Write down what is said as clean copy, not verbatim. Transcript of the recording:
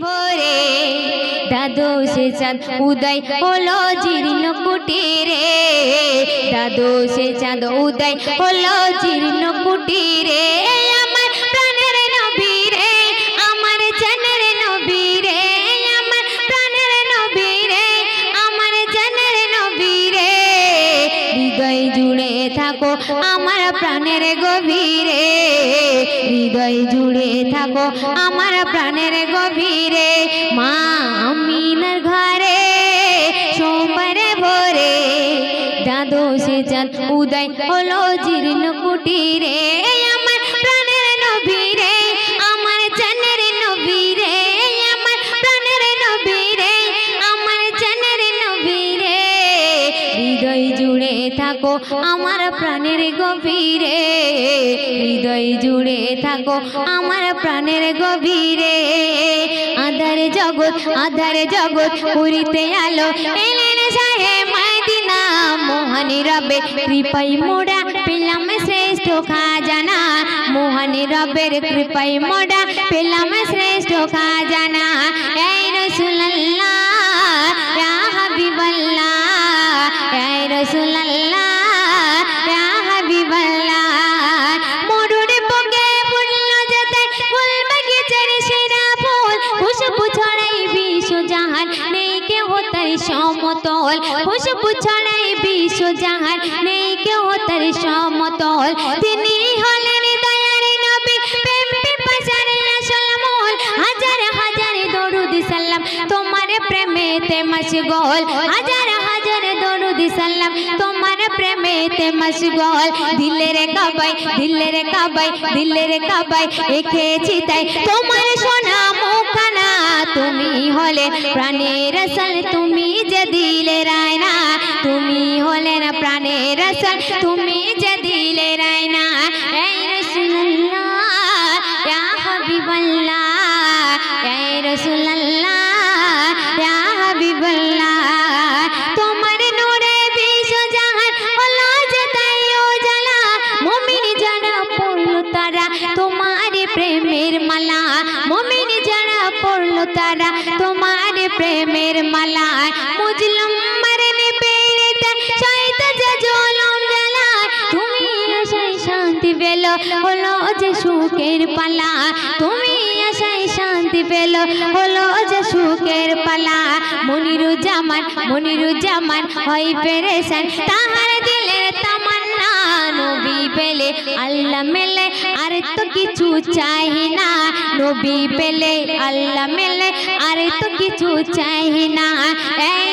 ভোরে দ্বাদশে চাঁদ উদয় হলো জীর্ণ কুটিরে দ্বাদশে চাঁদ উদয় হলো জীর্ণ কুটিরে আমার প্রাণের নবী রে আমার জানের নবী রে আমার প্রাণের নবী রে আমার জানের নবী রে হৃদয় জুড়ে থাকো আমার প্রাণের গভীরে হৃদয় জুড়ে থাকো আমার প্রাণের গভীরে মা আমিনার ঘরে সোমবারে ভোরে দ্বাদশে চাঁদ উদয় হলো জীর্ণ কুটিরে আমার প্রাণের নবী রে আমার জানের নবী রে আমার প্রাণের নবী রে আমার জানের নবী রে হৃদয় জুড়ে থাকো আমার প্রাণের গভীরে হৃদয় জুড়ে থাকো আমার প্রাণের গভীরে আধার জগৎ পুরিতে আলো এলেন শাহে মদিনা মোহনী রবের কৃপায় মোরা পেলাম শ্রেষ্ঠ খাজানা মোহনী রবের কৃপায় মোরা পেলাম শ্রেষ্ঠ খাজানা এই রাসূলুল্লাহ ইয়া হাবিবাল্লাহ এই রাসূলুল্লাহ ইয়া হাবিবাল্লাহ মরুর বুকে ফুল যেতে ফুল বাগিচার সেরা ফুল খুশবু ছড়াই বিশ্ব জাহান নেই কেউ তার সমতল খুশবু ছড়াই বিশ্ব জাহান নেই কেউ তার সমতল তিনি হলেন দয়ার নবী প্রেম পিপাসার আসল মূল হাজার হাজার দরুদ সালাম তোমার প্রেমেতে মশগুল হাজার হাজার দরুদ সালাম তোমার প্রেমেতে মশগুল দিলের কাবায় এঁকেছি তাই তোমার সোনা মুখখানা তুমি হলে প্রাণের রাসূল তুমি যে দিলের আয়না তুমি হলে না প্রাণের রাসূল তুমি যে দিলের আয়না এই রাসূলুল্লাহ ইয়া হাবিবাল্লাহ এই রাসূলুল্লাহ ইয়া হাবিবাল্লাহ তোমার নূরে বিশ্ব জাহান হলো যে তাই উজালা মুমিন যারা পড়লো তারা তোমার প্রেমের মালা মুমিন যারা পড়লো তারা তোমার প্রেমের মালা মুজলুম মরনে পেরেতে শয়তান যে জুলুম জ্বালা তুমি আশায় শান্তি পেলো হলো যে সুখের পালা তুমি আশায় শান্তি পেলো হলো যে সুখের পালা মনিরুজ্জামান হয় পেরেশান তাহার দিলের তামান্না নবী পেলে আল্লাহ মেলে আর তো কিছু চাই না নবী পেলে আল্লাহ মেলে আর তো কিছু চাই না এই